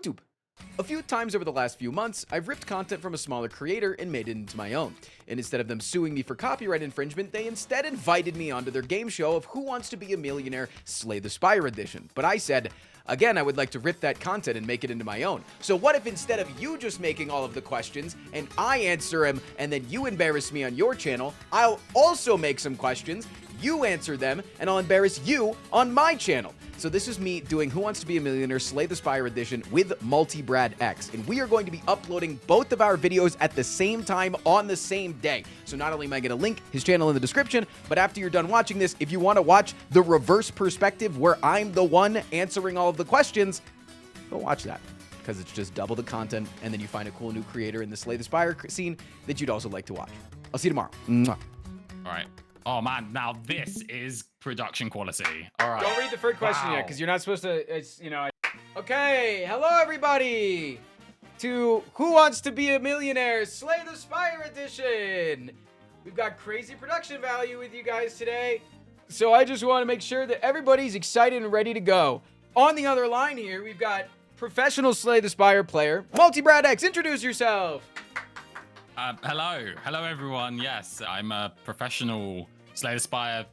YouTube. A few times over the last few months, I've ripped content from a smaller creator and made it into my own. And instead of them suing me for copyright infringement, they instead invited me onto their game show of Who Wants to Be a Millionaire Slay the Spire edition. But I said, again, I would like to rip that content and make it into my own. So what if instead of you just making all of the questions and I answer them and then you embarrass me on your channel, I'll also make some questions, you answer them, and I'll embarrass you on my channel. So this is me doing Who Wants to Be a Millionaire Slay the Spire edition with MultiBradx, and we are going to be uploading both of our videos at the same time on the same day. So not only am I going to link his channel in the description, but after you're done watching this, if you want to watch the reverse perspective where I'm the one answering all of the questions, go watch that, because it's just double the content, and then you find a cool new creator in the Slay the Spire scene that you'd also like to watch. I'll see you tomorrow. Mwah. All right. Oh man, now this is production quality. All right. Don't read the first question yet, because you're not supposed to. It's, you know. Okay, hello everybody to Who Wants to Be a Millionaire Slay the Spire edition. We've got crazy production value with you guys today, so I just want to make sure that everybody's excited and ready to go. On the other line here, we've got professional Slay the Spire player MultiBradx. Introduce yourself. Hello everyone. Yes, I'm a professional Slay the Spire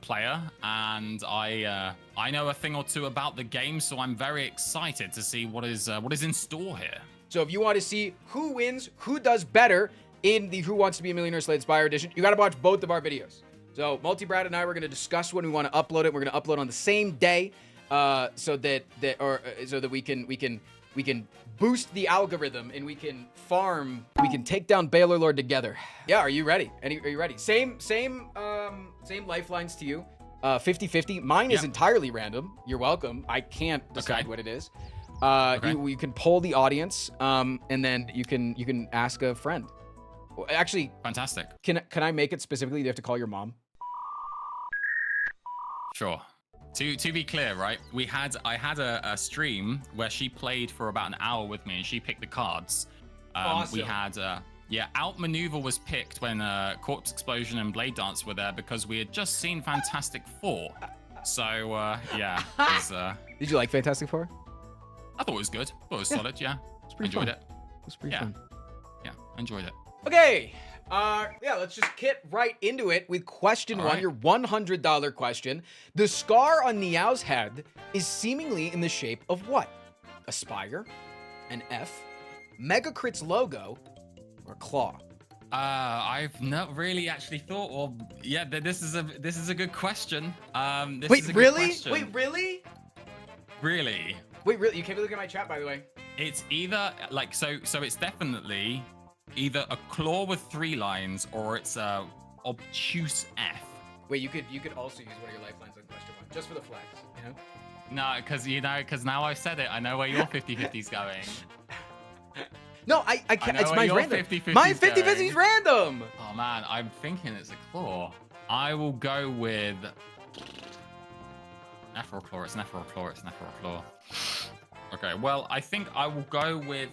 player, and I know a thing or two about the game, so I'm very excited to see what is in store here. So if you want to see who wins, who does better in the Who Wants to Be a Millionaire Slay the Spire edition, you got to watch both of our videos. So MultiBrad and I, we're going to discuss when we want to upload it. We're going to upload on the same day, so that we can boost the algorithm and we can farm. We can take down Baylor Lord together. Yeah, are you ready? Are you ready? Same lifelines to you. 50-50. Mine is entirely random. You're welcome. I can't decide what it is. You can poll the audience, and then you can ask a friend. Well, actually, fantastic. Can I make it specifically? Do you have to call your mom? Sure. To be clear, right? I had a stream where she played for about an hour with me, and she picked the cards. Awesome. We had Outmaneuver was picked when Corpse Explosion and Blade Dance were there because we had just seen Fantastic Four. So yeah. Did you like Fantastic Four? I thought it was good. I thought it was solid. Yeah. It's pretty enjoyed fun. it. It was pretty fun. Yeah, I enjoyed it. Okay. Yeah, let's just get right into it with question one, your $100 question. The scar on Neow's head is seemingly in the shape of what? A spire, an F, Megacrit's logo, or a claw? I've not really actually thought. Well, yeah, this is a good question. Wait, really? Wait, really? Really? Wait, really? You can't look at my chat, by the way. It's either like so it's definitely either a claw with 3 lines or it's a obtuse F. Wait, you could also use one of your lifelines on question one, just for the flex, you know? No, because now I've said it, I know where your 50-50's going. No, I can't. It's my random. 50-50's my 50-50's random. Oh man, I'm thinking it's a claw. I will go with F or claw. It's an F or a claw. It's an F or a claw. Okay, well, I think I'll go with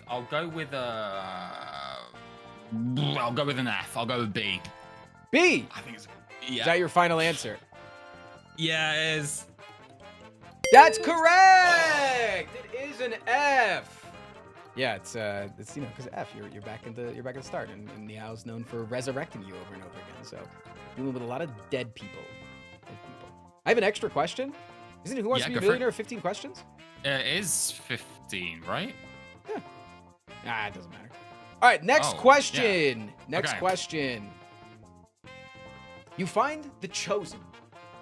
an F. I'll go with B. B. I think it's Is that your final answer? Yeah, it is. That's correct. It is an F. Yeah, it's you know, because F, you're back at the start, and Neow's known for resurrecting you over and over again. So dealing with a lot of dead people. I have an extra question. Isn't it Who Wants to Be a Millionaire? 15 questions. It is 15, right? Yeah. Ah, it doesn't matter. All right, next question. Yeah. Next question. You find the Chosen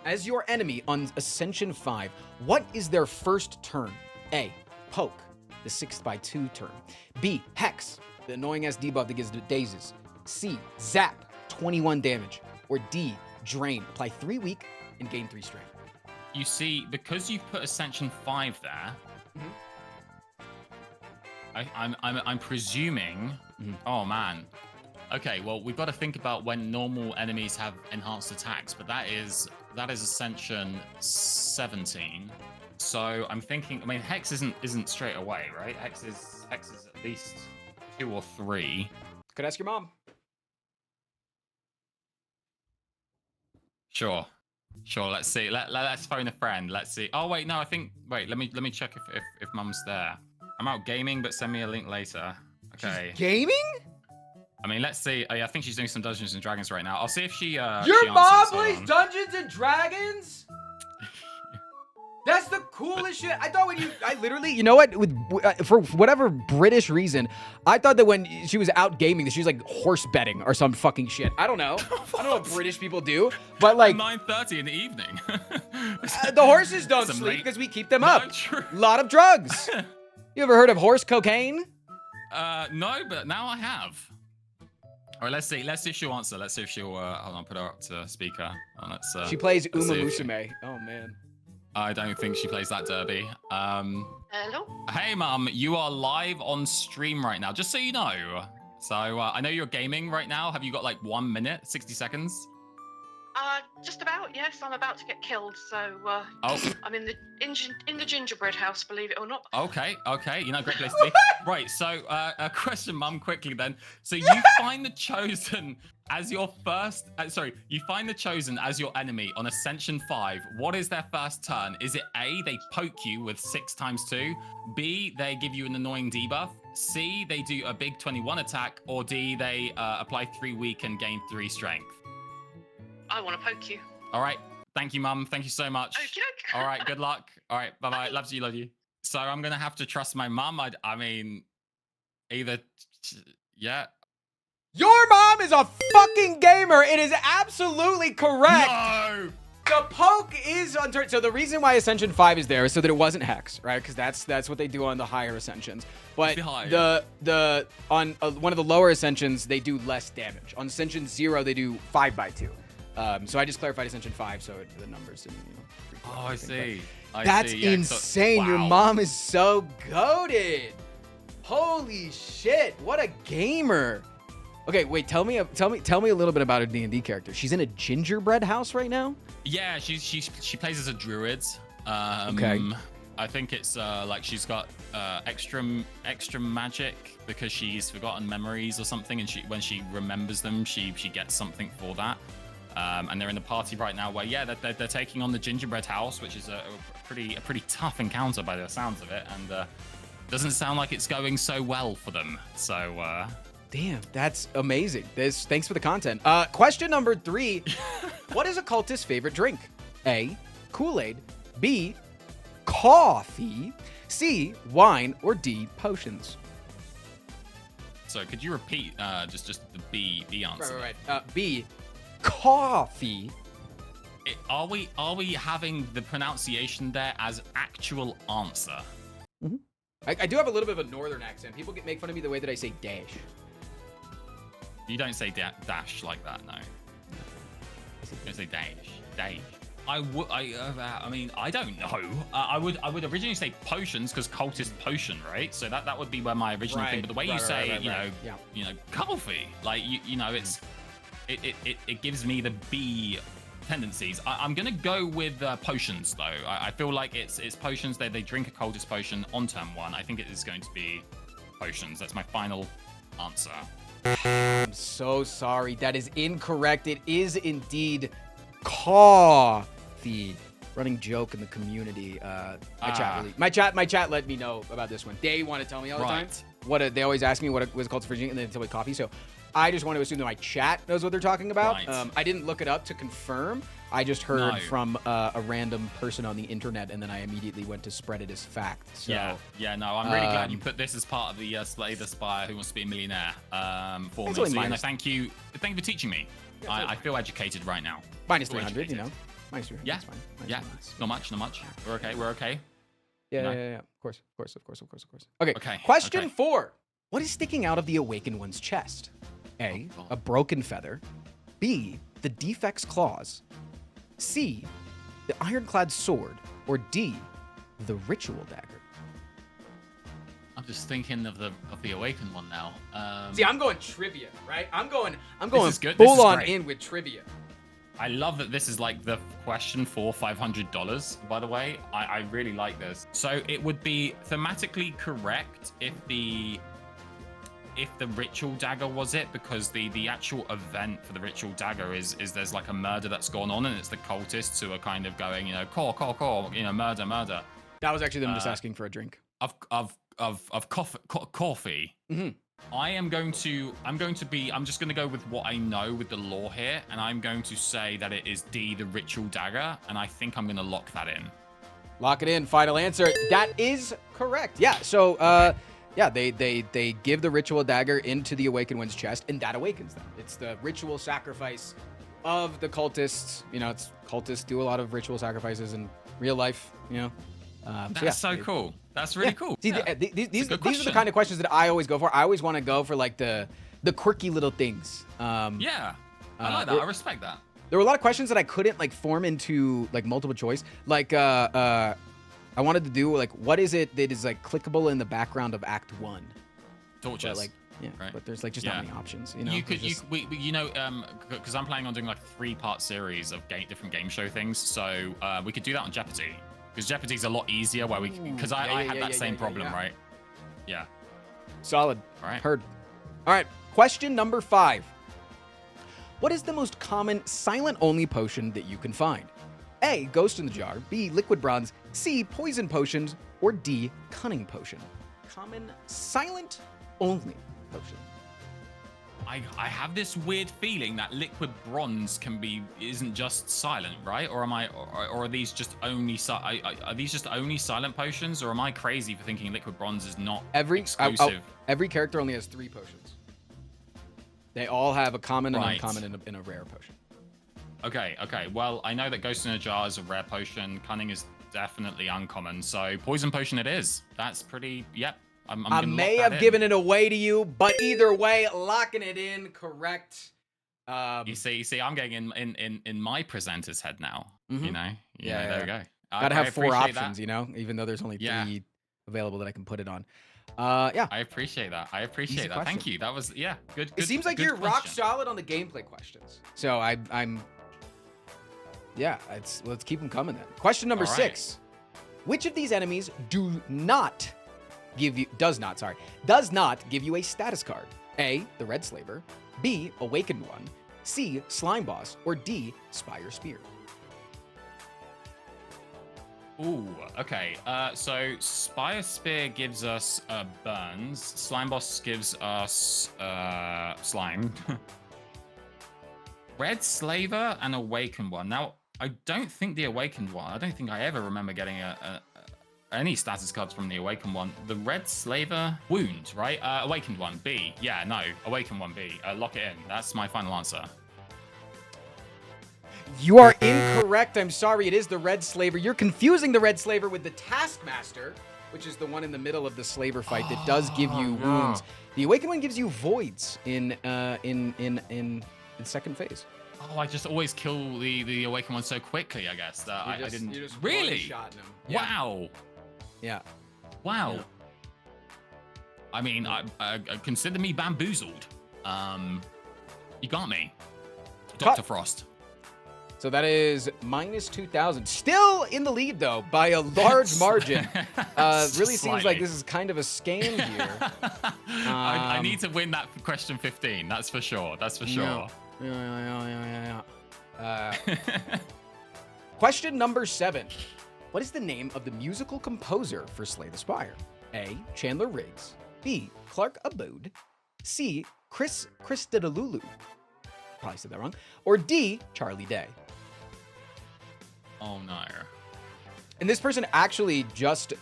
as your enemy on Ascension 5. What is their first turn? A, Poke, the 6x2 turn. B, Hex, the annoying ass debuff that gives dazes. C, Zap, 21 damage. Or D, Drain, apply 3 weak and gain 3 strength. You see, because you've put Ascension 5 there, I'm presuming. Oh man. Okay, well we've got to think about when normal enemies have enhanced attacks, but that is Ascension 17. So I'm thinking. I mean, Hex isn't straight away, right? Hex is at least 2 or 3. Could ask your mom. Sure. Let's see. Let's phone a friend. Let's see. Oh wait, no. I think. Wait. Let me check if Mum's there. I'm out gaming, but send me a link later. Okay. She's gaming? I mean, let's see. Oh, yeah, I think she's doing some Dungeons and Dragons right now. I'll see if she. Your she mom answers. plays Dungeons and Dragons? That's the coolest shit. I thought when I literally, you know what? For whatever British reason, I thought that when she was out gaming, that she was like horse betting or some fucking shit. I don't know. I don't know what British people do, but like 9:30 in the evening. the horses don't Some sleep late- because we keep them No, up. true. Lot of drugs. You ever heard of horse cocaine? No, but now I have. All right, let's see. Let's see if she'll answer. Let's see if she'll. Hold on, put her up to speaker. Let's. She plays let's Uma see if she- Musume. Oh man. I don't think she plays that derby. Hello? Hey, Mum, you are live on stream right now, just so you know. So I know you're gaming right now. Have you got like 1 minute, 60 seconds? Just about, yes. I'm about to get killed, so Oh, I'm in the gingerbread house, believe it or not. okay. You know, great place to be. Right, so a question, Mum, quickly then. So you find the Chosen as your first, you find the Chosen as your enemy on Ascension 5. What is their first turn? Is it A, they poke you with 6 times 2, B, they give you an annoying debuff, C, they do a big 21 attack, or D, they apply 3 weak and gain 3 strength? I want to poke you. All right. Thank you, Mum. Thank you so much. Okay. All right. Good luck. All right. Bye-bye. Love you. Love you. So I'm going to have to trust my mum. I mean, either, yeah. Your mom is a fucking gamer. It is absolutely correct. No! The poke is on turn. So the reason why Ascension 5 is there is so that it wasn't Hex, right? Because that's what they do on the higher Ascensions. But the on one of the lower Ascensions, they do less damage. On Ascension 0, they do 5x2. So I just clarified Ascension 5, so the numbers didn't, Oh, I see. That's Yeah, insane. Your mom is so goated. Holy shit! What a gamer. Okay, wait. Tell me a little bit about her D&D character. She's in a gingerbread house right now. Yeah, she plays as a druid. Okay. I think it's like she's got extra magic because she's forgotten memories or something, and when she remembers them, she gets something for that. And they're in the party right now where, yeah, they're taking on the gingerbread house, which is a pretty tough encounter by the sounds of it, and doesn't sound like it's going so well for them. So, damn, that's amazing. Thanks for the content. Question number 3: what is a cultist's favorite drink? A, Kool-Aid. B, coffee. C, wine. Or D, potions. So could you repeat just the B answer? Right. B, coffee. Are we having the pronunciation there as actual answer? Mm-hmm. I do have a little bit of a northern accent. People make fun of me the way that I say dash. You don't say dash like that, no. You don't say dash. I mean, I don't know. I would originally say potions because cultist potion, right? So that would be where my original thing. But the way you say, you know, coffee, like you know, it gives me the B tendencies. I'm gonna go with potions though. I feel like it's potions. They drink a cultist potion on turn 1. I think it is going to be potions. That's my final answer. I'm so sorry. That is incorrect. It is indeed coffee. Running joke in the community. My chat let me know about this one. They want to tell me all the time. They always ask me what it was called for, and then they tell me coffee. So I just want to assume that my chat knows what they're talking about. Right. I didn't look it up to confirm. I just heard from a random person on the internet, and then I immediately went to spread it as fact. So, yeah. No, I'm really glad you put this as part of the Slay the Spire Who Wants to Be a Millionaire for me. So, thank you for teaching me. I feel educated right now. Minus 300, you know. Minus 300. Yeah, that's fine. Yeah. Not much. We're okay. Yeah. Of course. Okay. Question 4. What is sticking out of the Awakened One's chest? A, a broken feather. B, the defect's claws. C, the ironclad sword. Or D, the ritual dagger. I'm just thinking of the Awakened One now. See, I'm going trivia, right? I'm going good. full on in with trivia. I love that this is like the question for $500, by the way. I really like this. So it would be thematically correct if the ritual dagger was it, because the actual event for the ritual dagger is there's like a murder that's gone on, and it's the cultists who are kind of going, you know, core, you know, murder. That was actually them just asking for a drink. Of coffee. Mm-hmm. I'm just going to go with what I know with the lore here, and I'm going to say that it is D, the ritual dagger, and I think I'm going to lock that in. Lock it in. Final answer. That is correct. Yeah. So, yeah, they give the ritual dagger into the Awakened One's chest, and that awakens them. It's the ritual sacrifice of the cultists. You know, cultists do a lot of ritual sacrifices in real life. You know, That's so cool. That's really cool. See, Yeah. these are the kind of questions that I always go for. I always want to go for like the quirky little things. Yeah, I like that. I respect that. There were a lot of questions that I couldn't like form into like multiple choice. Like I wanted to do like what is it that is like clickable in the background of Act 1? Torches. But, like Right. but there's like just not many options. You know, you could because I'm planning on doing like a 3-part series of different game show things. So we could do that on Jeopardy. Because Jeopardy's a lot easier where we because I had that same problem, right? Yeah. Solid. All right. Heard. All right. Question number 5. What is the most common silent-only potion that you can find? A, Ghost in the Jar. B, Liquid Bronze. C, Poison Potions. Or D, Cunning Potion. Common silent-only potion. I have this weird feeling that liquid bronze isn't just silent, right? Or are these just only are these just only silent potions, or am I crazy for thinking liquid bronze is not exclusive? Every character only has 3 potions. They all have a common and Right. uncommon and a rare potion. Okay. Well, I know that Ghost in a Jar is a rare potion. Cunning is definitely uncommon. So poison potion it is. That's pretty. Yep. I may have given it away to you, but either way, locking it in, correct. You see, I'm getting in my presenter's head now. Mhm. You know, Yeah, there we go. Gotta have 4 appreciate options, that. you know, even though there's only 3 Yeah. available that I can put it on. Yeah. I appreciate that. I appreciate Easy that. question. Thank you. That was good. It seems like good you're rock question. solid on the gameplay questions. So I'm. Yeah, let's keep them coming then. Question number All right. 6. Which of these enemies does not give you a status card? A, the Red Slaver. B, Awakened One. C, Slime Boss. Or D, Spire Spear. Ooh, okay. So Spire Spear gives us burns. Slime Boss gives us slime. Red Slaver and Awakened One. Now, I don't think the Awakened One. I don't think I ever remember getting any status cards from the Awakened One. The Red Slaver Wound, right? Awakened One B. Yeah, no, Awakened One B. Lock it in. That's my final answer. You are incorrect. I'm sorry. It is the Red Slaver. You're confusing the Red Slaver with the Taskmaster, which is the one in the middle of the Slaver fight that does give you wounds. The Awakened One gives you voids in second phase. Oh, I just always kill the Awakened One so quickly, I guess. That I didn't. You just really? one-shotting him. Yeah. Wow. Yeah. Wow. Yeah. I mean, I consider me bamboozled. You got me. Dr. Frost. So that is minus 2,000. Still in the lead, though, by a large margin. Really seems like this is kind of a scam here. I need to win that question 15. That's for sure. That's for sure. Yeah. Question number 7. What is the name of the musical composer for Slay the Spire? A, Chandler Riggs. B, Clark Abode. C, Chris Christodoulou. Probably said that wrong. Or D, Charlie Day. Oh, no. And this person actually just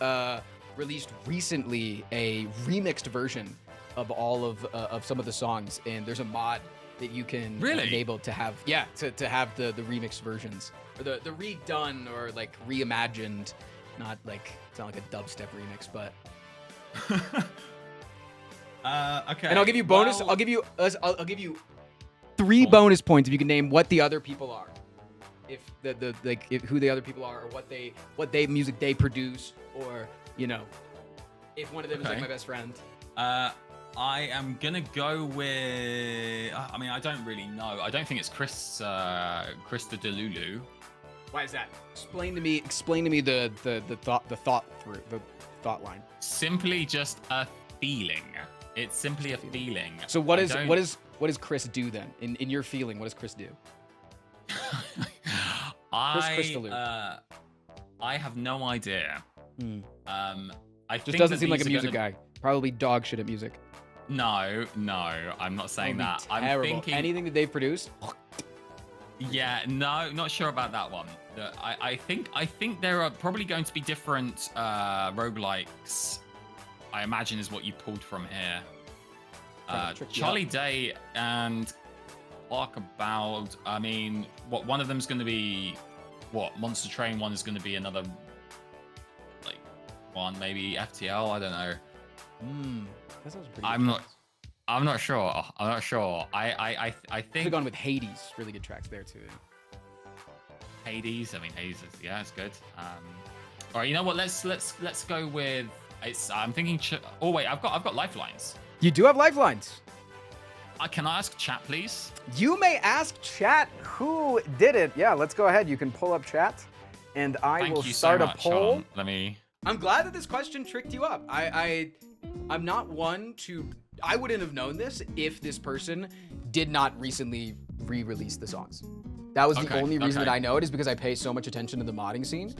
released recently a remixed version of all of some of the songs, and there's a mod that you can enable to have, to have the remixed versions, or the redone or like reimagined, not like, it's not like a dubstep remix, but. Okay. And I'll give you bonus. I'll give you 3 bonus points if you can name what the other people are. If who the other people are, or what music they produce, or if one of them is like my best friend. I am gonna go with. I mean, I don't really know. I don't think it's Chris Delulu. Why is that? Explain to me the thought line. Simply just a feeling. It's simply a feeling. So what does Chris do then? In your feeling, what does Chris do? I have no idea. I Just think doesn't that seem like a these are music gonna- guy. Probably dog shit at music. No, I'm not saying that. I'm Terrible. thinking. Anything that they've produced. Yeah, no, not sure about that one. I think there are probably going to be different roguelikes. I imagine is what you pulled from here. Charlie Day and Walkabout. I mean, what one of them's going to be? What Monster Train? One is going to be another, like one maybe FTL. I don't know. That sounds pretty. I'm not sure. I Could think have gone with Hades. Really good tracks there too. Hades. I mean, Hades is it's good. All right, you know what? Let's go with. I'm thinking. Oh wait, I've got lifelines. You do have lifelines. Can I ask chat, please? You may ask chat who did it. Yeah, let's go ahead. You can pull up chat, and I Thank will you start so a much. poll. Hold on. Let me. I'm glad that this question tricked you up. I'm not one to. I wouldn't have known this if this person did not recently re-release the songs. That was the only reason that I know it, is because I pay so much attention to the modding scene,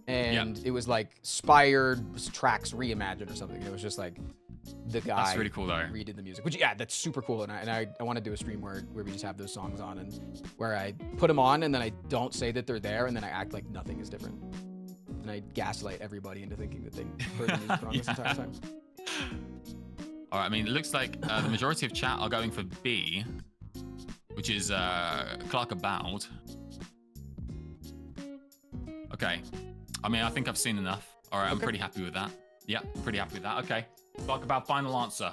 and it was like Spire tracks reimagined or something. It was just like the guy. That's really cool though. Redid the music, which that's super cool. And I want to do a stream where we just have those songs on, and where I put them on and then I don't say that they're there, and then I act like nothing is different. And I gaslight everybody into thinking that they heard the music wrong this entire time. All right. I mean, it looks like the majority of chat are going for B, which is Clark About. Okay. I mean, I think I've seen enough. All right. I'm pretty happy with that. Yeah, pretty happy with that. Okay. Clark About, final answer.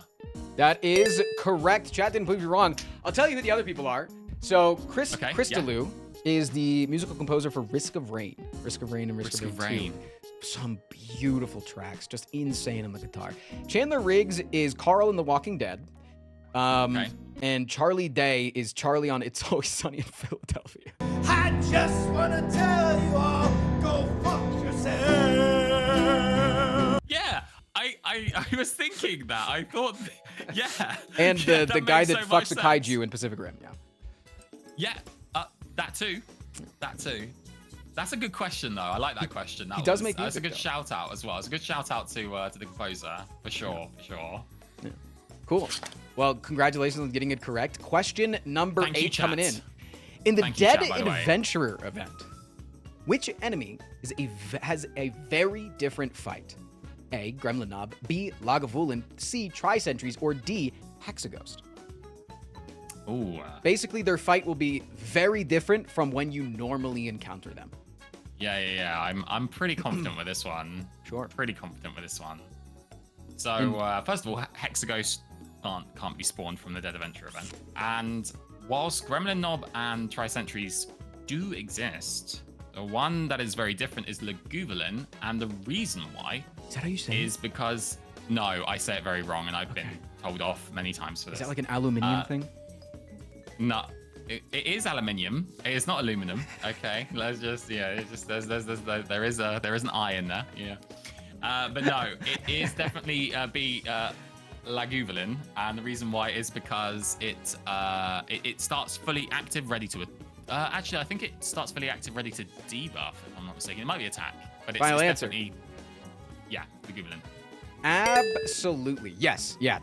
That is correct. Chat didn't prove you wrong. I'll tell you who the other people are. So Chris Crystallu is the musical composer for Risk of Rain. Risk of Rain and Risk of Rain 2. Some beautiful tracks, just insane on the guitar. Chandler Riggs is Carl in The Walking Dead. And Charlie Day is Charlie on It's Always Sunny in Philadelphia. I just want to tell you all, go fuck yourself. Yeah, I was thinking that. I thought, And the guy that fucks a sense. kaiju in Pacific Rim, Yeah, that too. That's a good question, though. I like that question. He does make That's a music, good shout out as well. It's a good shout out to the composer, for sure. Yeah. Cool. Well, congratulations on getting it correct. Question number 8 coming in. In the Dead Adventurer event, which enemy has a very different fight? A. Gremlin Knob, B. Lagavulin, C. Tri-Sentries, or D. Hexaghost? Ooh. Basically, their fight will be very different from when you normally encounter them. Yeah. I'm pretty confident with this one. Sure. Pretty confident with this one. So, first of all, Hexaghost can't be spawned from the Dead Adventure event. And whilst Gremlin Knob and Tri-Sentries do exist, the one that is very different is Lagavulin, and the reason why Is that how you say it? is because no, I say it very wrong, and I've been told off many times for this. Is that like an aluminium thing? No, it is aluminium. It is not aluminum. Okay, let's just it's just there is an I in there. Yeah, but no, it is definitely Lagavulin, and the reason why is because it starts fully active, ready to. Actually, I think it starts fully active, ready to debuff. If I'm not mistaken, it might be attack, but it's definitely Lagavulin. Absolutely. Yes. Yeah.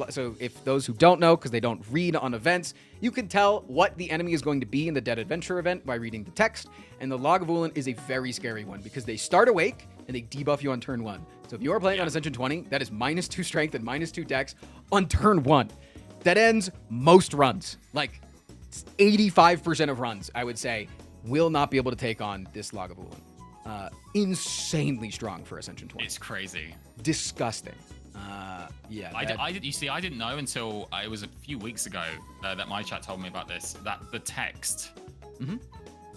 So if those who don't know, because they don't read on events, you can tell what the enemy is going to be in the Dead Adventure event by reading the text. And the Lagavulin is a very scary one because they start awake and they debuff you on turn 1. So if you are playing on Ascension 20, that is -2 strength and -2 dex on turn 1. That ends most runs. Like 85% of runs, I would say, will not be able to take on this Lagavulin. Insanely strong for Ascension 20. It's crazy. Disgusting. I didn't know until it was a few weeks ago that my chat told me about this, that the text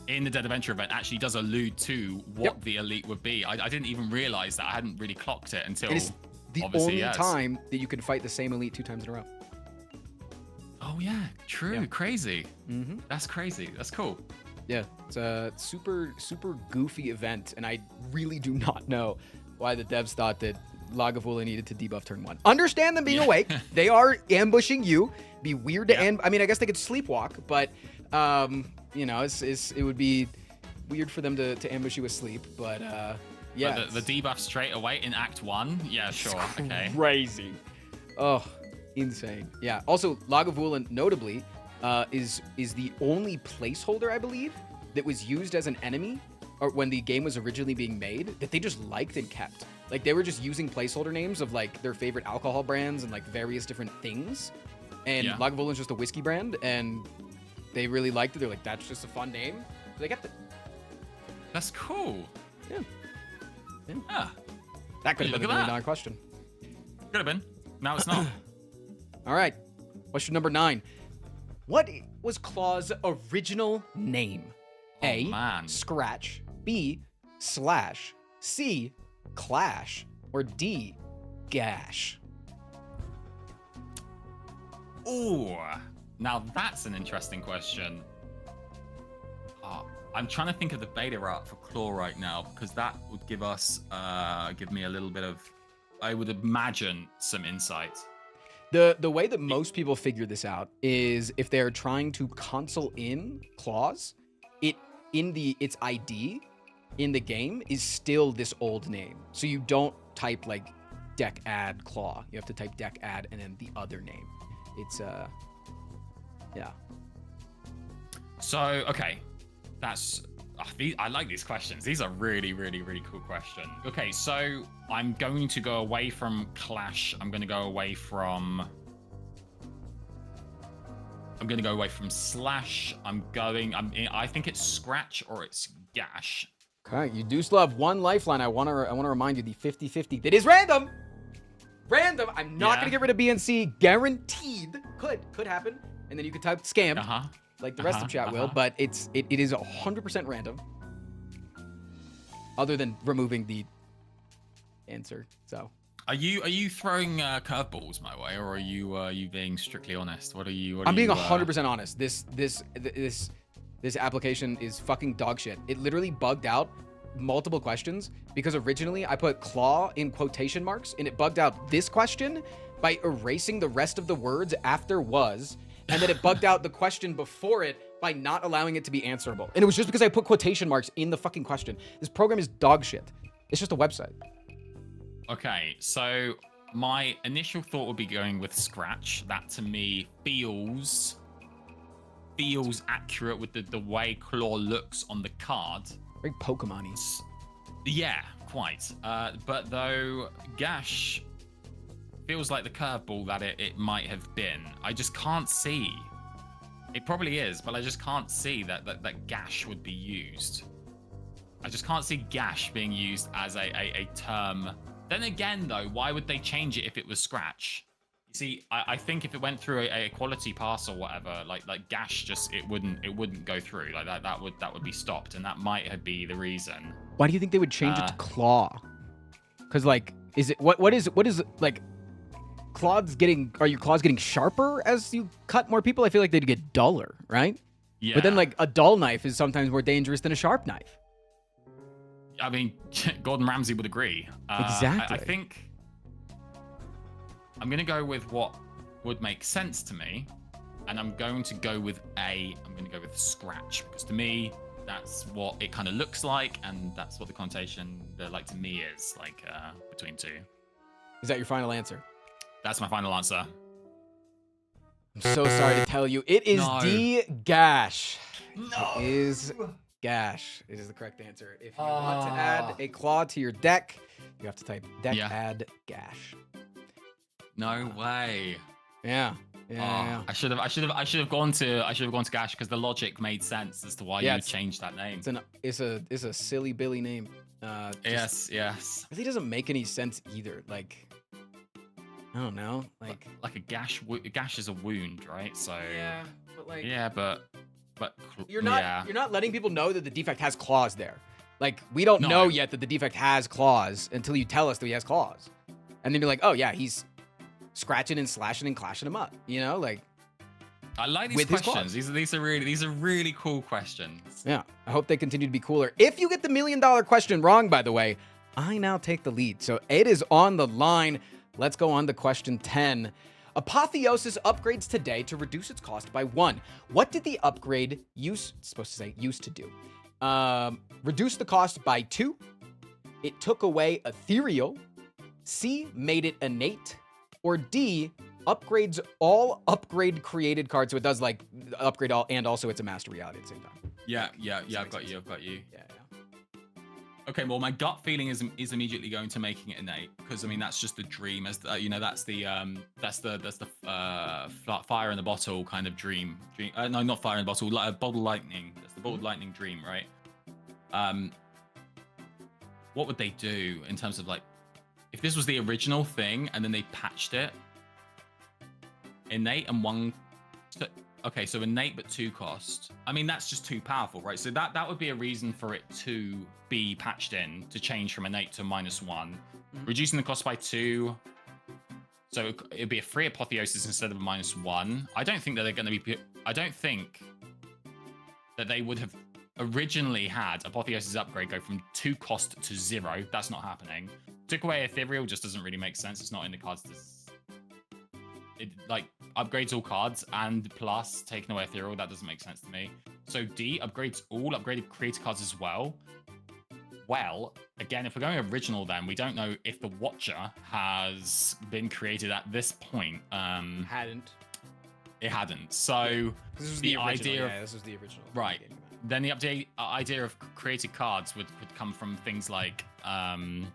in the Dead Adventure event actually does allude to what the elite would be. I didn't even realize that. I hadn't really clocked it until It is the only time that you can fight the same elite 2 times in a row. Oh yeah, true. Yeah. Crazy. That's crazy. That's cool. Yeah, it's a super goofy event, and I really do not know why the devs thought that Lagavulin needed to debuff turn 1. Understand them being awake. They are ambushing you. Be weird to I mean, I guess they could sleepwalk, but it would be weird for them to ambush you asleep. But Yeah. The debuff straight away in Act 1? Yeah, sure. Okay. Crazy. Oh, insane. Yeah. Also, Lagavulin, notably, is the only placeholder, I believe, that was used as an enemy or when the game was originally being made that they just liked and kept. Like, they were just using placeholder names of, like, their favorite alcohol brands and, like, various different things. And Lagavulin's just a whiskey brand, and they really liked it. They're like, that's just a fun name. So they kept it. That's cool. Yeah. Ah, That could have been a $1 million question. could have been. Now it's not. All right. Question number 9. What was Claw's original name? A, man. Scratch. B, Slash. C, Clash. Or D, Gash. Ooh, now that's an interesting question. I'm trying to think of the beta art for Claw right now because that would give us, give me a little bit of, I would imagine, some insight. The way that most people figure this out is if they're trying to console in claws, its ID in the game is still this old name. So you don't type like deck add claw. You have to type deck add and then the other name. It's yeah. So okay, that's I like these questions. These are really, really, really cool questions. Okay, so I'm going to go away from Clash. I'm going to go away from Slash. I think it's Scratch or it's Gash. Okay, you do still have one lifeline. I want to remind you the 50-50 that is random. Random. I'm not going to get rid of BNC. Guaranteed. Could happen. And then you could type scam. Like the rest of chat will, but it is 100% random. Other than removing the answer. So Are you throwing curveballs my way, or are you being strictly honest? I'm being 100% honest. This application is fucking dog shit. It literally bugged out multiple questions because originally I put claw in quotation marks and it bugged out this question by erasing the rest of the words after was, and then it bugged out the question before it by not allowing it to be answerable. And it was just because I put quotation marks in the fucking question. This program is dog shit. It's just a website. Okay, so my initial thought would be going with Scratch. That to me feels accurate with the way Claw looks on the card. Very Pokemon-y. Yeah, quite. But though Gash feels like the curveball that it might have been. I just can't see. It probably is, but I just can't see that Gash would be used. I just can't see Gash being used as a term. Then again, though, why would they change it if it was Scratch? You see, I think if it went through a quality pass or whatever, like Gash, just it wouldn't go through. Like that would be stopped, and that might be the reason. Why do you think they would change it to Claw? Because like, is it what is like? Are your claws getting sharper as you cut more people? I feel like they'd get duller, right? Yeah. But then like a dull knife is sometimes more dangerous than a sharp knife. I mean, Gordon Ramsay would agree. Exactly. I think I'm going to go with what would make sense to me, and I'm going to go with I'm going to go with Scratch, because to me, that's what it kind of looks like, and that's what the connotation, like to me, is like between two. Is that your final answer? That's my final answer. I'm so sorry to tell you. It is D, Gash. No. It is Gash. It is the correct answer. If you want to add a claw to your deck, you have to type deck add Gash. No way. Yeah. I should have gone to Gash because the logic made sense as to why you changed that name. It's a silly Billy name. Yes. Really doesn't make any sense either. Like, I don't know. Like a gash. Gash is a wound, right? So yeah, but like but you're not letting people know that the defect has claws there. Like, we don't know yet that the defect has claws until you tell us that he has claws, and then you're like, oh yeah, he's scratching and slashing and clashing them up. You know, like. I like these questions. These are really cool questions. Yeah, I hope they continue to be cooler. If you get the $1 million question wrong, by the way, I now take the lead. So it is on the line. Let's go on to question 10. Apotheosis upgrades today to reduce its cost by 1. What did the upgrade used to do? Reduce the cost by 2, it took away ethereal, C, made it innate, or D, upgrades all upgrade created cards. So it does like upgrade all, and also it's a master reality at the same time. Yeah, I've got you. Yeah. Okay, well, my gut feeling is immediately going to making it innate, because I mean that's just the dream, as you know, that's the fire in the bottle kind of dream. No, not fire in the bottle, bottle lightning. That's the bottle lightning dream, right? What would they do in terms of like, if this was the original thing and then they patched it, innate and one. Okay, so innate but 2 cost. I mean, that's just too powerful, right? So that would be a reason for it to be patched in, to change from innate to -1, reducing the cost by 2. So it'd be a free Apotheosis instead of a -1. I don't think that they're going to be. I don't think that they would have originally had Apotheosis upgrade go from 2 cost to 0. That's not happening. Took away Ethereal just doesn't really make sense. It's not in the cards. It like upgrades all cards and plus taking away Ethereal. That doesn't make sense to me. So D upgrades all upgraded creator cards as well. Well, again, if we're going original, then we don't know if the Watcher has been created at this point. It hadn't. So this was the original, idea of this was the original. right. Then the idea of created cards could come from things like the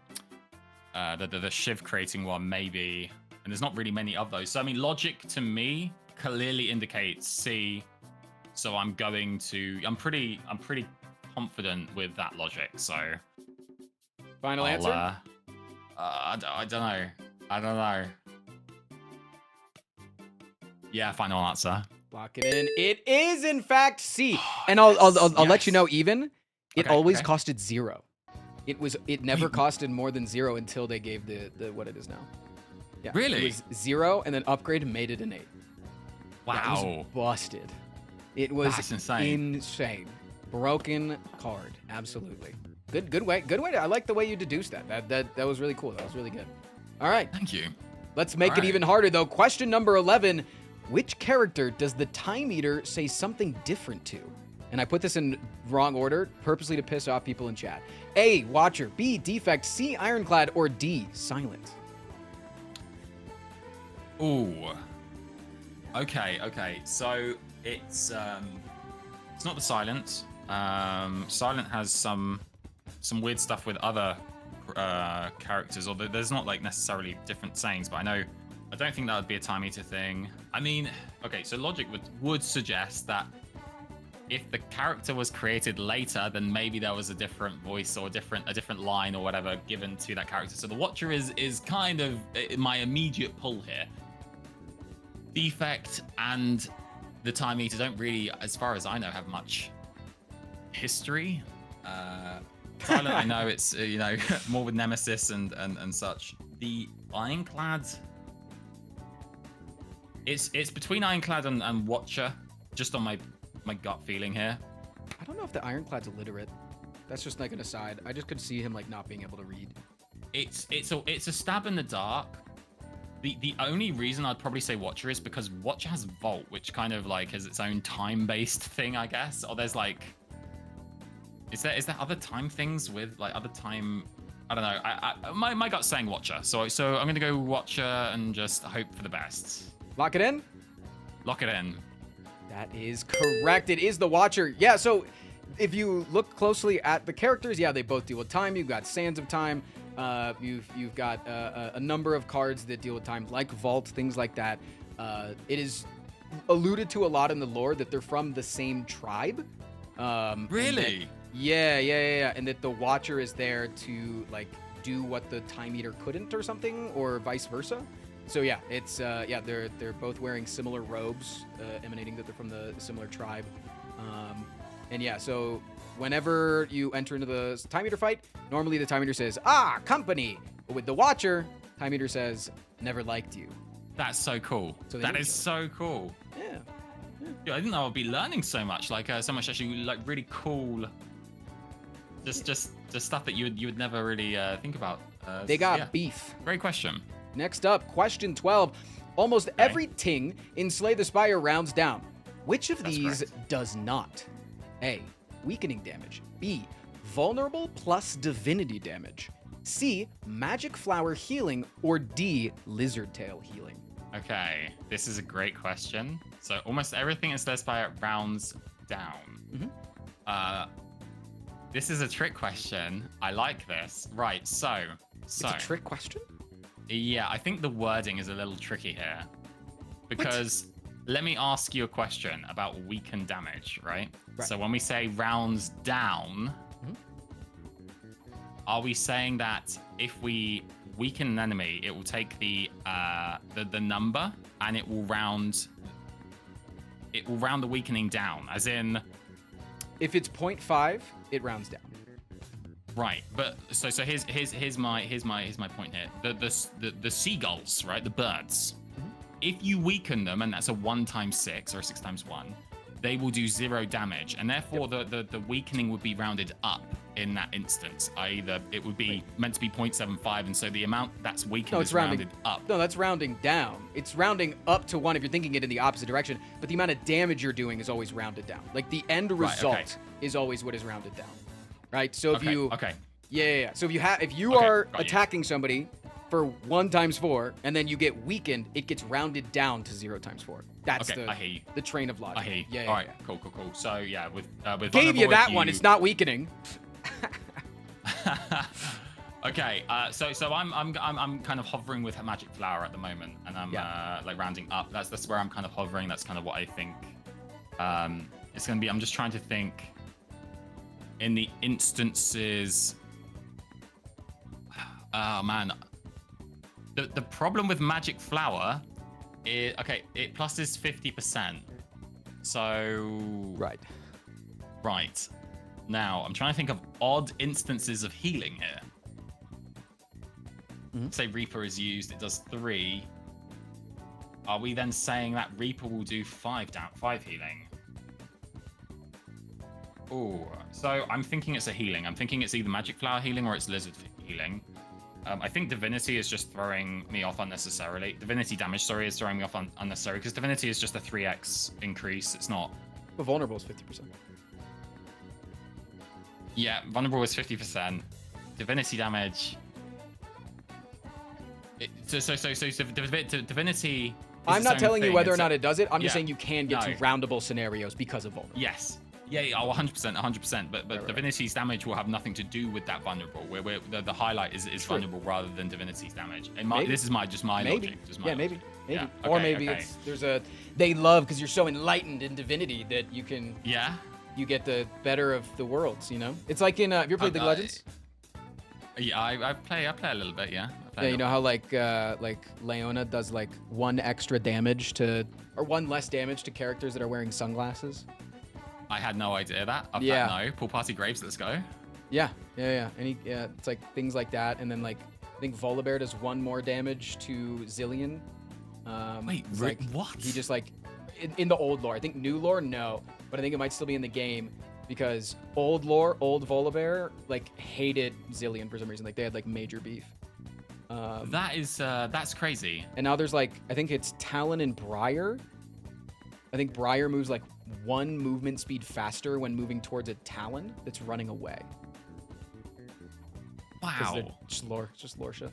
Shiv creating one, maybe. And there's not really many of those. So, I mean, logic to me clearly indicates C. So I'm pretty confident with that logic. So Final answer? I don't know. Yeah, final answer. Lock it in. It is in fact C. And I'll let you know, even it always costed 0. It never costed more than 0 until they gave the what it is now. Yeah, really? It was 0 and then upgrade made it an 8. Wow. Yeah, it was busted. It was That's insane. Broken card. Absolutely. Good way. I like the way you deduced that. That was really cool. That was really good. All right. Thank you. Let's make it even harder though. Question number 11. Which character does the Time Eater say something different to? And I put this in wrong order, purposely to piss off people in chat. A, Watcher. B, Defect. C, Ironclad. Or D, Silent. Ooh. Okay. So it's not the Silent. Silent has some weird stuff with other characters, or there's not like necessarily different sayings, but I don't think that would be a Time Eater thing. I mean, okay, so logic would suggest that if the character was created later, then maybe there was a different voice or a different line or whatever given to that character. So the Watcher is kind of my immediate pull here. Defect and the Time Eater don't really, as far as I know, have much history. Silent, I know it's more with Nemesis and such. The Ironclad, it's between Ironclad and Watcher, just on my gut feeling here. I don't know if the Ironclad's illiterate. That's just like an aside. I just could see him like not being able to read. It's a stab in the dark. The only reason I'd probably say Watcher is because Watcher has Vault, which kind of like has its own time-based thing, I guess. Or there's like, is there other time things with like other time? I don't know. My gut's saying Watcher, so I'm gonna go Watcher and just hope for the best. Lock it in. Lock it in. That is correct. It is the Watcher. Yeah. So if you look closely at the characters, yeah, they both deal with time. You've got Sands of Time. You've got a number of cards that deal with time, like Vault, things like that. It is alluded to a lot in the lore that they're from the same tribe. Really? Yeah. And that the Watcher is there to like do what the Time Eater couldn't, or something, or vice versa. So yeah, it's they're both wearing similar robes, emanating that they're from the similar tribe. And yeah, so whenever you enter into the Time Eater fight, normally the Time Eater says, company. But with the Watcher, Time Eater says, never liked you. That's so cool. So that is so cool. Yeah. I didn't know I'd be learning so much, so much actually like really cool. Just stuff that you would never really think about. They got beef. Great question. Next up, question 12. Almost every ting in Slay the Spire rounds down. Which of these does not? A, weakening damage. B, vulnerable plus divinity damage. C, magic flower healing, or D, lizard tail healing? Okay, this is a great question. So almost everything in Spire rounds down. This is a trick question. I like this. Right, so It's a trick question? yeah, I think the wording is a little tricky here. Because let me ask you a question about weaken damage, right? So when we say rounds down, are we saying that if we weaken an enemy, it will take the number and it will round the weakening down, as in If it's 0.5, it rounds down. right. But so here's my point here. The seagulls, right? The birds. If you weaken them, and that's a 1 times 6 or a 6 times 1, they will do 0 damage, and therefore the weakening would be rounded up in that instance. Either it would be meant to be 0.75, and so the amount that's weakened is rounded up. No, that's rounding down. It's rounding up to 1 if you're thinking it in the opposite direction, but the amount of damage you're doing is always rounded down. Like the end result is always what is rounded down, right? So if you So if you are attacking somebody for 1 times 4, and then you get weakened, it gets rounded down to 0 times 4. That's the train of logic. I hear you. Yeah, All right, cool. So yeah, with gave you that one. It's not weakening. Okay, so I'm kind of hovering with magic flower at the moment, and I'm like rounding up. That's where I'm kind of hovering. That's kind of what I think it's gonna be. I'm just trying to think in the instances. Oh man. The problem with magic flower is it pluses 50%. So right now I'm trying to think of odd instances of healing here. Say Reaper is used, it does 3. Are we then saying that Reaper will do 5 healing? Oh, so I'm thinking it's a healing. I'm thinking it's either magic flower healing or it's lizard healing. I think Divinity is just throwing me off unnecessarily. Divinity damage, sorry, is throwing me off unnecessarily, because Divinity is just a 3x increase. It's not... But vulnerable is 50%. Yeah, vulnerable is 50%. Divinity damage... Divinity... I'm not telling you whether or not it does it. I'm just saying you can get to roundable scenarios because of vulnerable. Yes. Yeah, 100%. But Divinity's damage will have nothing to do with that vulnerable. Where the highlight is vulnerable rather than Divinity's damage. This is just my logic. Maybe. Yeah. Or maybe they love because you're so enlightened in Divinity that you can. Yeah. You get the better of the worlds. You know, it's like in. Have you ever played League of Legends? Yeah, I play a little bit. Yeah. Yeah, you know how like Leona does like 1 extra damage to, or 1 less damage to characters that are wearing sunglasses. I had no idea that. No. Pool Party Graves, let's go. Yeah. And it's like things like that. And then like, I think Volibear does 1 more damage to Zillion. Wait, what? He just like, in the old lore. I think new lore, no. But I think it might still be in the game because old lore, old Volibear, like hated Zillion for some reason. Like they had like major beef. That's crazy. And now there's like, I think it's Talon and Briar. I think Briar moves like 1 movement speed faster when moving towards a Talon that's running away. Wow. Just lore shit.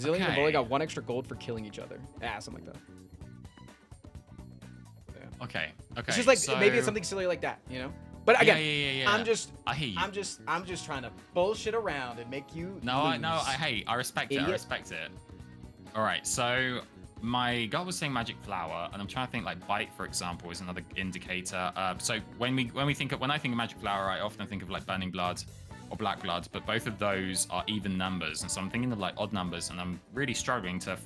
Zillion have only got 1 extra gold for killing each other. Something like that. Yeah. Okay. It's just like maybe it's something silly like that, you know? But again, yeah. I hear you. I'm just trying to bullshit around and make you I respect it. I respect it. All right, so my gut was saying magic flower, and I'm trying to think like bite, for example, is another indicator. So when I think of magic flower, I often think of like burning blood or black blood, but both of those are even numbers, and so I'm thinking of like odd numbers, and I'm really struggling to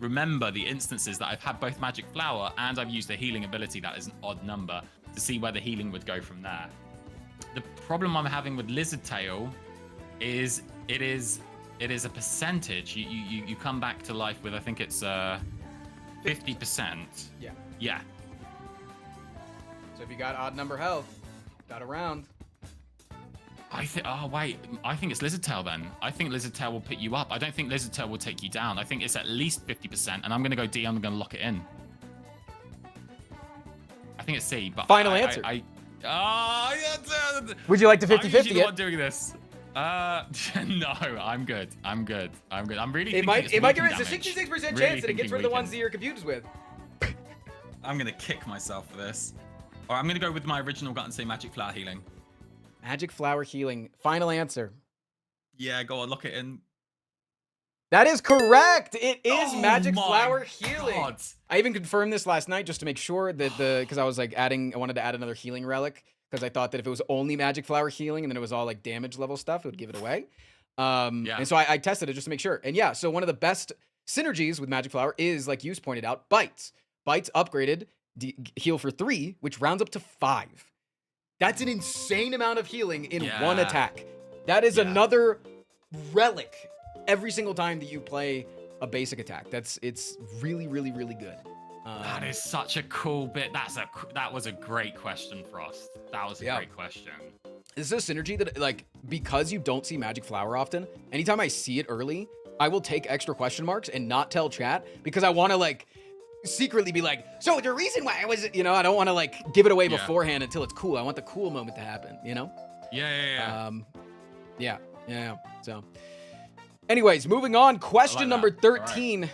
remember the instances that I've had both magic flower and I've used a healing ability that is an odd number to see where the healing would go from there. The problem I'm having with lizard tail is it is a percentage. You come back to life with, I think it's 50%. Yeah. So if you got odd number health, got a round. I think it's lizard tail then. I think lizard tail will pick you up. I don't think lizard tail will take you down. I think it's at least 50%, and I'm gonna go D. I'm gonna lock it in. I think it's C, but Final answer. Oh, Would you like to I'm 50-50 usually the it? one doing this. No, I'm good. I'm really. It might give us a 66% chance Really that it gets rid of the ones that you're confused with. I'm gonna kick myself for this. Or I'm gonna go with my original gut and say magic flower healing. Magic flower healing. Final answer. Yeah, go on, lock it in. That is correct. It is Oh magic my flower healing. God. I even confirmed this last night just to make sure that because I was like I wanted to add another healing relic because I thought that if it was only magic flower healing and then it was all like damage level stuff, it would give it away. And so I tested it just to make sure. And yeah, so one of the best synergies with magic flower is, like you pointed out, bites. Bites upgraded, heal for 3, which rounds up to 5. That's an insane amount of healing in one attack. That is another relic every single time that you play a basic attack. It's really, really, really good. That is such a cool bit. That was a great question, Frost. That was a great question. This is a synergy that, like, because you don't see magic flower often, anytime I see it early, I will take extra question marks and not tell chat because I want to, like, secretly be like, so the reason why I was, I don't want to, like, give it away beforehand until it's cool. I want the cool moment to happen, Yeah. So, anyways, moving on. Question number 13. Right.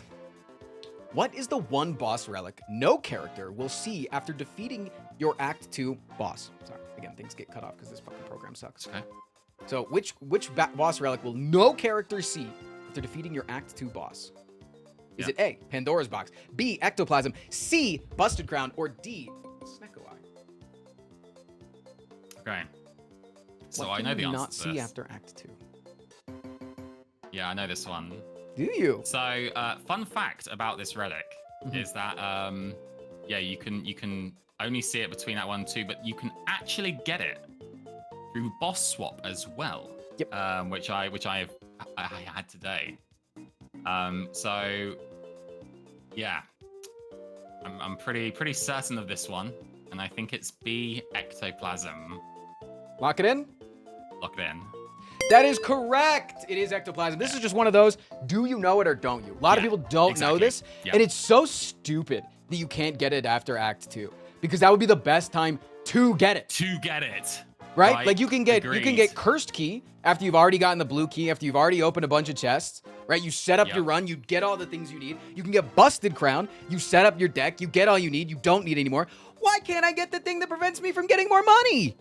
What is the one boss relic no character will see after defeating your Act 2 boss? Sorry, again, things get cut off because this fucking program sucks. Okay. So, which boss relic will no character see after defeating your Act 2 boss? Is it A, Pandora's Box, B, Ectoplasm, C, Busted Crown, or D, Snecko Eye? Okay. So what I know the answer not to see this. after Act 2? Yeah, I know this one. Do you? So, fun fact about this relic is that, you can only see it between Act 1 and 2, but you can actually get it through boss swap as well. Yep. Which I had today. So, yeah, I'm pretty certain of this one, and I think it's B, Ectoplasm. Lock it in? Lock it in. That is correct. It is Ectoplasm. This is just one of those, do you know it or don't you? A lot of people don't know this, and it's so stupid that you can't get it after Act 2, because that would be the best time to get it. Right? Like you can get Cursed Key after you've already gotten the blue key, after you've already opened a bunch of chests, right? You set up your run, you get all the things you need. You can get Busted Crown, you set up your deck, you get all you need, you don't need anymore. Why can't I get the thing that prevents me from getting more money?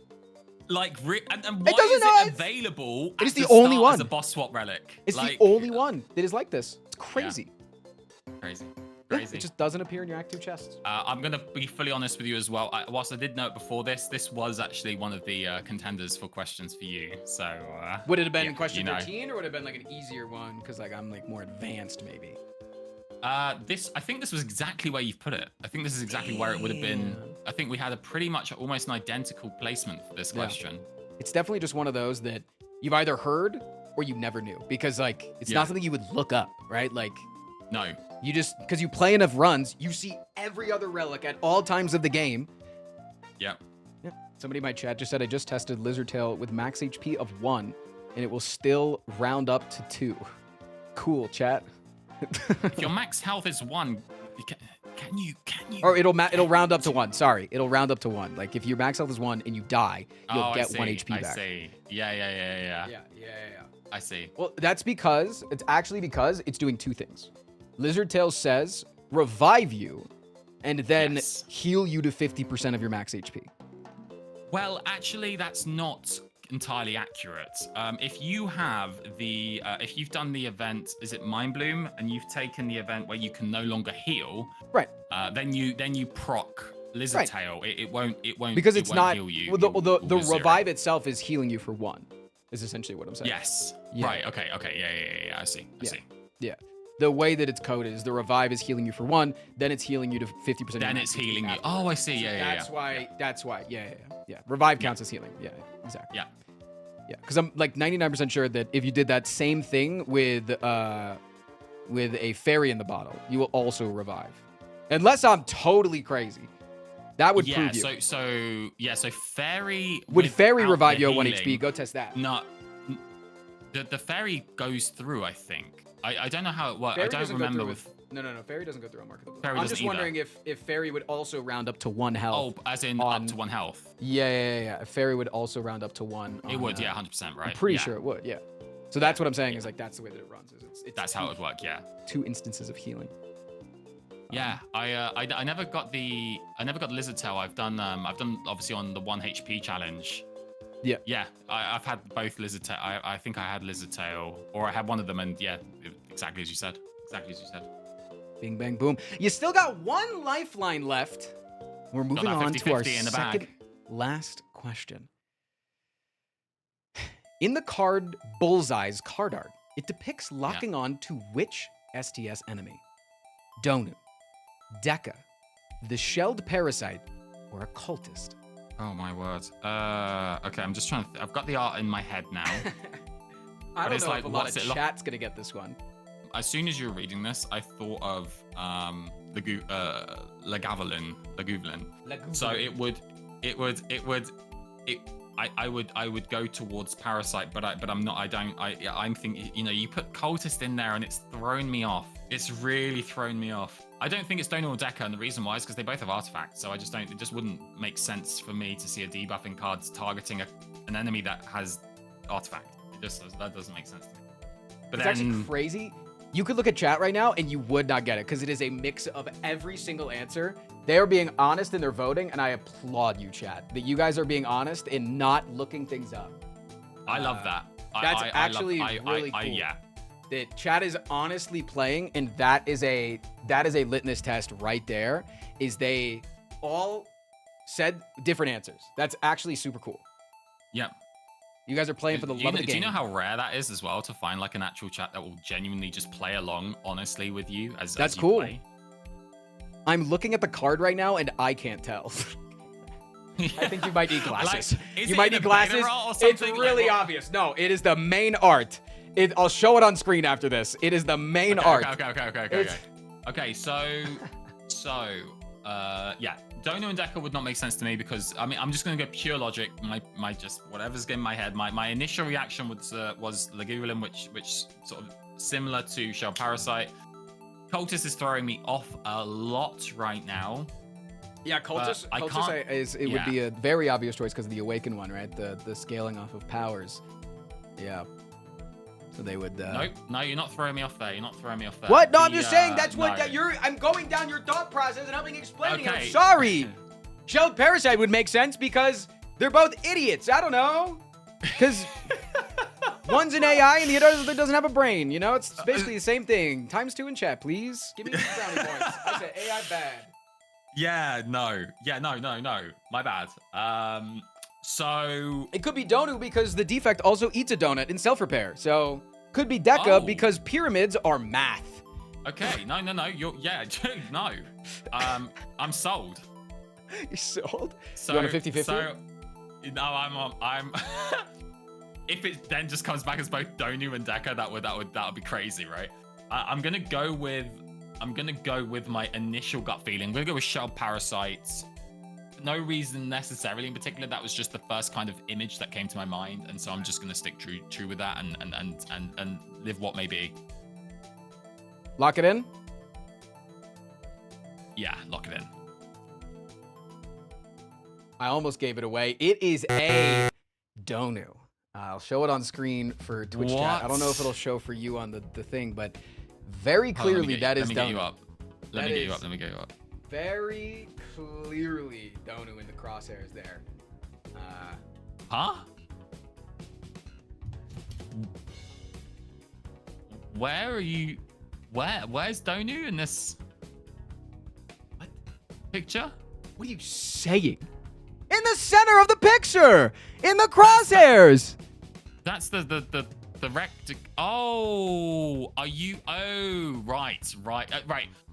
Like, and why is it available it is the only one as a boss swap relic? It's the only one that is like this. It's crazy. Crazy. It just doesn't appear in your Act 2 chests. I'm going to be fully honest with you as well. Whilst I did know it before this was actually one of the contenders for questions for you. So would it have been question 13 or would it have been like an easier one? Because like I'm like more advanced maybe. I think this was exactly where you've put it. I think this is exactly where it would have been. I think we had a pretty much almost an identical placement for this question. It's definitely just one of those that you've either heard or you never knew, because like it's not something you would look up, right? Like no. You just, because you play enough runs, you see every other relic at all times of the game. Yep. Somebody in my chat just said, I just tested Lizard Tail with max HP of 1, and it will still round up to 2. Cool, chat. If your max health is 1, can you? Or it'll round up to 1. Sorry, it'll round up to 1. Like if your max health is 1 and you die, you'll get 1 HP back. I see. Yeah. I see. Well, it's actually because it's doing 2 things. Lizard Tail says revive you and then heal you to 50% of your max HP. Well, actually, that's not entirely accurate. If you have if you've done the event, is it Mind Bloom, and you've taken the event where you can no longer heal, right? Then you proc Lizard Tail. It won't because it won't heal you. Well, the revive itself is healing you for 1. Is essentially what I'm saying. Yes. Yeah. Right. Okay. Yeah. I see. Yeah. The way that it's coded is the revive is healing you for 1, then it's healing you to 50%. Then it's healing you. Oh, I see. Yeah. That's why. Yeah. Revive counts as healing. Yeah, exactly. Yeah. Because I'm like 99% sure that if you did that same thing with a fairy in the bottle, you will also revive. Unless I'm totally crazy. That would prove you. So fairy would fairy revive you at 1 HP? Go test that. No. The fairy goes through, I think. I don't know how it works. I Fairy don't doesn't go remember through with. No. Fairy doesn't go through on Mark of the Blue. Fairy I'm doesn't just either. wondering if Fairy would also round up to 1 health. Oh, as in on- up to 1 health. Yeah. If Fairy would also round up to 1. It on, would, yeah, 100%, right? I'm pretty yeah. sure it would, yeah. So that's what I'm saying is like that's the way that it runs. It's That's how it would work, yeah. 2 instances of healing. Yeah, I never got the lizard tail. I've done obviously on the 1 HP challenge. Yeah. Yeah, I've had both lizard tail. I think I had lizard tail, or I had one of them, and yeah, exactly as you said. Exactly as you said. Bing, bang, boom. You still got 1 lifeline left. We're moving that on to our 50-50 in the second bag. last question. In the card Bullseye's card art, it depicts locking on to which STS enemy? Donu, Deka, the shelled parasite, or a cultist? Oh my word. Okay, I'm just trying to. I've got the art in my head now. I don't it's know like, if a lot what's of it lo- chat's gonna get this one. As soon as you were reading this, I thought of Lagavulin. So I would go towards Parasite, but I'm not. I'm thinking. You put Cultist in there, and it's thrown me off. It's really thrown me off. I don't think it's Donu or Deka, and the reason why is because they both have artifacts. So I just don't. It just wouldn't make sense for me to see a debuffing card targeting an enemy that has artifact. That doesn't make sense to me. But It's actually crazy. You could look at chat right now and you would not get it because it is a mix of every single answer. They are being honest in their voting, and I applaud you, chat, that you guys are being honest in not looking things up. I love that. That's actually really cool. Yeah. That chat is honestly playing, and that is a litmus test right there. Is they all said different answers. That's actually super cool. Yep. You guys are playing for the love of the game. Do you know how rare that is as well, to find like an actual chat that will genuinely just play along honestly with you as That's you cool. play? I'm looking at the card right now, and I can't tell. I think you might need glasses. Is you it might in need a glasses. beta or It's something? really obvious. No, it is the main art. I'll show it on screen after this. It is the main art. Okay, so yeah, Donu and Deka would not make sense to me because I mean I'm just gonna go pure logic. My just whatever's in my head. My initial reaction was Lagavulin, which sort of similar to Shell Parasite. Cultist is throwing me off a lot right now. Yeah, Cultist would be a very obvious choice because of the Awaken one, right? The scaling off of powers. Yeah. So they would. No, you're not throwing me off there. You're not throwing me off there. What? No, I'm just saying that's what I'm going down your thought process and helping explaining it. I'm sorry. Shelled Parasite would make sense because they're both idiots. I don't know. Because one's an AI and the other doesn't have a brain. You know, it's basically the same thing. ×2 in chat, please. Give me brownie points. I said AI bad. Yeah, no. My bad. So it could be Donu because the defect also eats a donut in self-repair. So could be Deka because pyramids are math. Okay, no. No. I'm sold. You're sold? So, you want a 50-50? So, no, I'm if it then just comes back as both Donu and Deka, that would be crazy, right? I'm gonna go with my initial gut feeling. I'm gonna go with Shelled Parasites. No reason necessarily in particular. That was just the first kind of image that came to my mind, and so I'm just gonna stick true with that and live what may be. Lock it in? Yeah, lock it in. I almost gave it away. It is a Donu. I'll show it on screen for Twitch chat. I don't know if it'll show for you on the thing, but very clearly that is Donu. Let me get you up. Very clearly Donu in the crosshairs there. Huh? Where are you? Where's Donu in this picture? What are you saying? In the center of the picture! In the crosshairs! That's the rect. Oh, are you? Oh, right.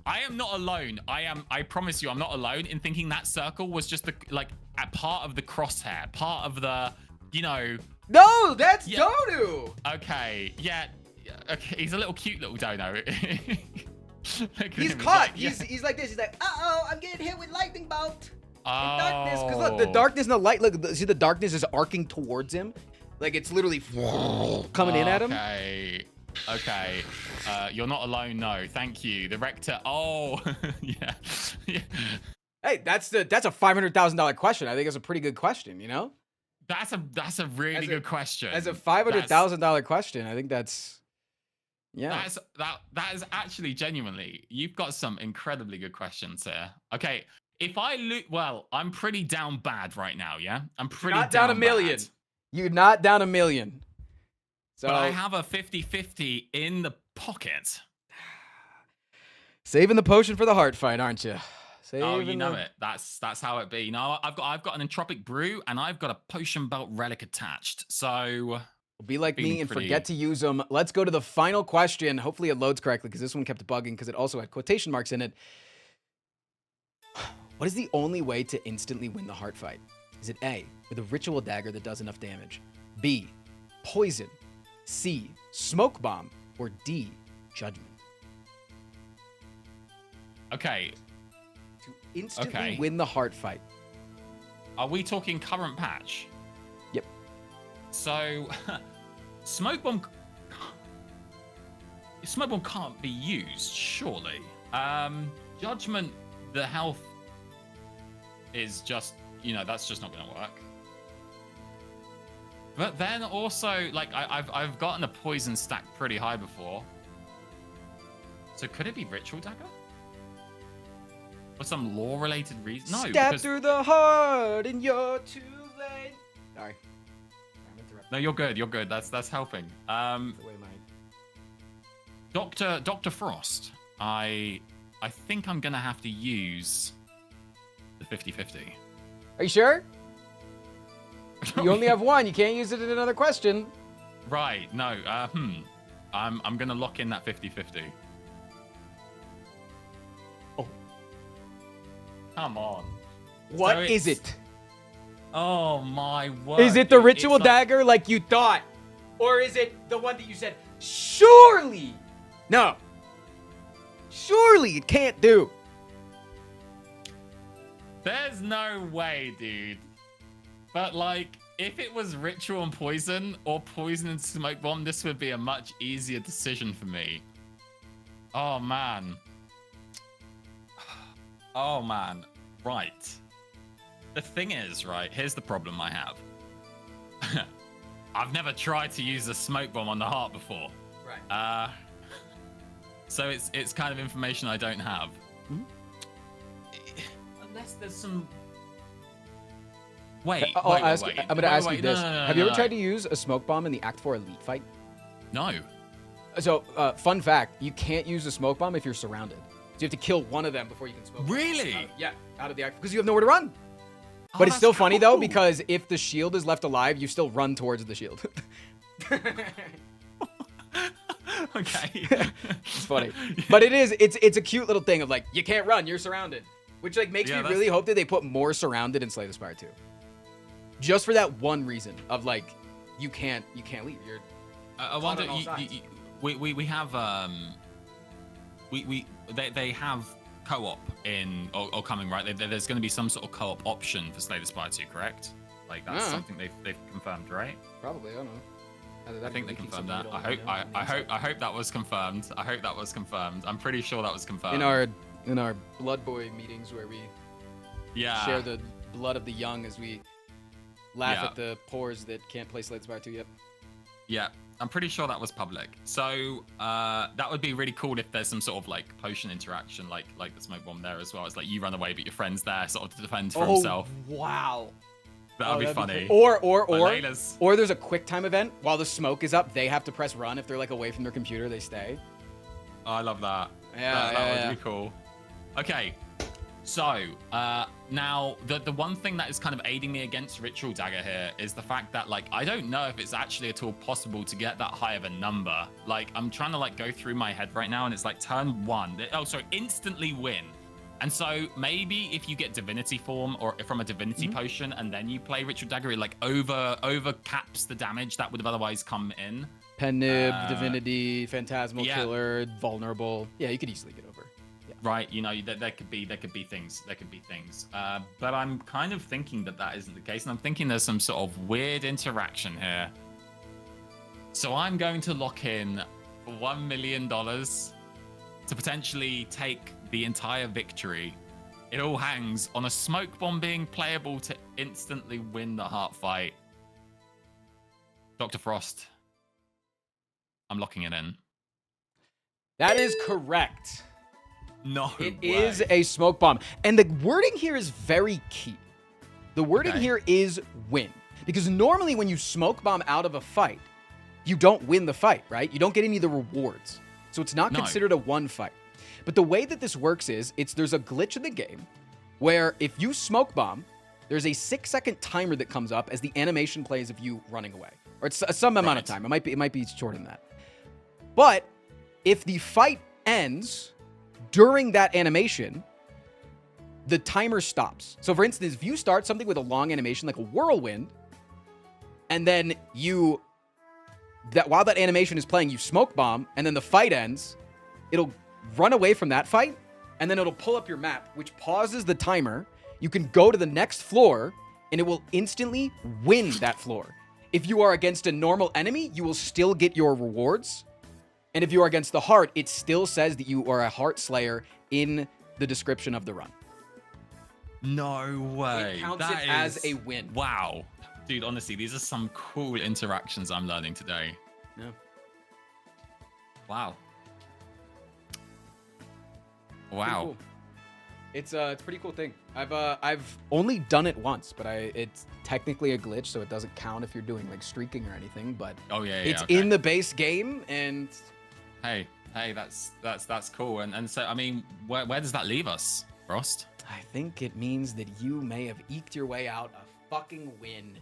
I am not alone. I promise you, I'm not alone in thinking that circle was just a part of the crosshair, part of the, No, that's Donu. Okay, yeah. Okay, he's a little cute little dono. He's caught. He's like this. He's like, uh-oh, I'm getting hit with lightning bolt. Darkness, because look, the darkness and the light. Look, see, the darkness is arcing towards him, like it's literally coming in at him. Okay. Okay. You're not alone. No, thank you. The rector. Oh, yeah. Yeah. Hey, that's a $500,000 question. I think it's a pretty good question. You know, That's a really good question. as a $500,000 question, I think that's that is actually genuinely. You've got some incredibly good questions here. Okay, if I loot, well, I'm pretty down bad right now. Yeah, I'm pretty not down a million. bad. You're not down a million. So But I have a 50-50 in the pocket. saving the potion for the heart fight, aren't you? Oh, you know it. That's how it be. You know, I've got an entropic brew and I've got a potion belt relic attached. So be like feeling me and pretty- forget to use them. Let's go to the final question. Hopefully it loads correctly because this one kept bugging because it also had quotation marks in it. What is the only way to instantly win the heart fight? Is it A, with a ritual dagger that does enough damage? B, poison? C, smoke bomb? Or D, judgment? Okay. To instantly Okay. win the heart fight. Are we talking current patch? Yep. So, smoke bomb can't be used, surely. Judgment, the health is just, you know, that's just not going to work. But then also, like, I've gotten a poison stack pretty high before. So could it be ritual dagger? For some lore-related reason? No, Stab because... through the heart and you're too late. Sorry. I'm interrupting. No, you're good. You're good. That's helping. That's the way my... Dr. Frost, I think I'm gonna have to use the 50-50. Are you sure? You only have one. You can't use it in another question. Right. No. I'm gonna lock in that 50-50. Oh. Come on. What So is it's- it? Oh my word. Is it the dude, ritual it's like- dagger like you thought? Or is it the one that you said, surely? No. Surely it can't do. There's no way, dude. But like, if it was ritual and poison, or poison and smoke bomb, this would be a much easier decision for me. Oh man. Oh man. Right. The thing is, right, here's the problem I have. I've never tried to use a smoke bomb on the heart before. Right. So it's kind of information I don't have. Mhm. Unless there's some... Wait, I'm going to ask you this. No, Have you ever no. tried to use a smoke bomb in the Act 4 Elite fight? No. So, fun fact, you can't use a smoke bomb if you're surrounded. So you have to kill one of them before you can smoke bomb. Really? Yeah, out of the Act, because you have nowhere to run. Oh, But it's still that's funny, though, cool. because if the shield is left alive, you still run towards the shield. Okay. It's funny. But it's a cute little thing of like, you can't run, you're surrounded. Which like makes Yeah, me that's- really hope that they put more surrounded in Slay the Spire 2. Just for that one reason of like, you can't leave. You're I wonder. on all sides. We have they have co-op in or coming, right? There's going to be some sort of co-op option for Slay the Spire 2, correct? Like that's Yeah. something they've confirmed, right? probably, I don't know. Either that I or think they keep confirmed something that. you don't know. I hope that was confirmed. I hope that was confirmed. I'm pretty sure that was confirmed. In our Blood Boy meetings where we yeah. share the blood of the young as we laugh Yeah. at the pores that can't play Slay the Spire 2 yet. Yeah, I'm pretty sure that was public. So that would be really cool if there's some sort of like potion interaction, like the smoke bomb there as well. It's like you run away, but your friend's there, sort of to defend for himself. Wow. That would be that'd funny. cool. But Or Layla's- there's a quick time event while the smoke is up. They have to press run. If they're like away from their computer, they stay. Oh, I love that. Yeah, that would be cool. Okay, so now the one thing that is kind of aiding me against Ritual Dagger here is the fact that like I don't know if it's actually at all possible to get that high of a number. Like I'm trying to like go through my head right now, and it's like turn 1. Oh, sorry, instantly win. And so maybe if you get Divinity Form or from a Divinity Potion and then you play Ritual Dagger, it like over caps the damage that would have otherwise come in. Pen Nib, Divinity, Phantasmal yeah. Killer, Vulnerable. Yeah, you could easily get over. Yeah. Right, you know, there could be things. But I'm kind of thinking that isn't the case, and I'm thinking there's some sort of weird interaction here. So I'm going to lock in for $1 million to potentially take the entire victory. It all hangs on a smoke bomb being playable to instantly win the heart fight. Dr. Frost, I'm locking it in. That is correct. No It way. is a smoke bomb. And the wording here is very key. The wording here is win. Because normally when you smoke bomb out of a fight, you don't win the fight, right? You don't get any of the rewards. So it's not considered a one fight. But the way that this works is, there's a glitch in the game where if you smoke bomb, there's a 6-second timer that comes up as the animation plays of you running away. Or it's some amount of time. It might be shorter than that. But if the fight ends during that animation, the timer stops. So for instance, if you start something with a long animation like a whirlwind, and then while that animation is playing, you smoke bomb, and then the fight ends, it'll run away from that fight, and then it'll pull up your map, which pauses the timer. You can go to the next floor, and it will instantly win that floor. If you are against a normal enemy, you will still get your rewards. And if you are against the heart, it still says that you are a heart slayer in the description of the run. No way. It counts it as a win. Wow. Dude, honestly, these are some cool interactions I'm learning today. Yeah. Wow. Pretty Wow. cool. It's a pretty cool thing. I've only done it once, but it's technically a glitch, so it doesn't count if you're doing like streaking or anything. But it's in the base game, and hey, that's cool. And so I mean, where does that leave us, Frost? I think it means that you may have eked your way out a fucking win.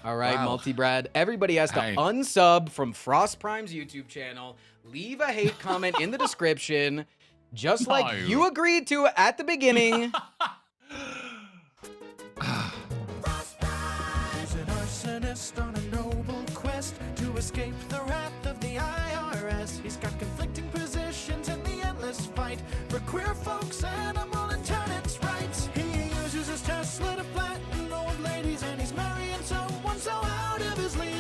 All right, Wow. MultiBradx. Everybody has to unsub from frostprime's YouTube channel. Leave a hate comment in the description. Just like you agreed to at the beginning. He's an arsonist on a noble quest to escape the wrath of the IRS. He's got conflicting positions in the endless fight for queer folks, animal and tenants' rights. He uses his Tesla to flatten old ladies, and he's marrying someone so out of his league.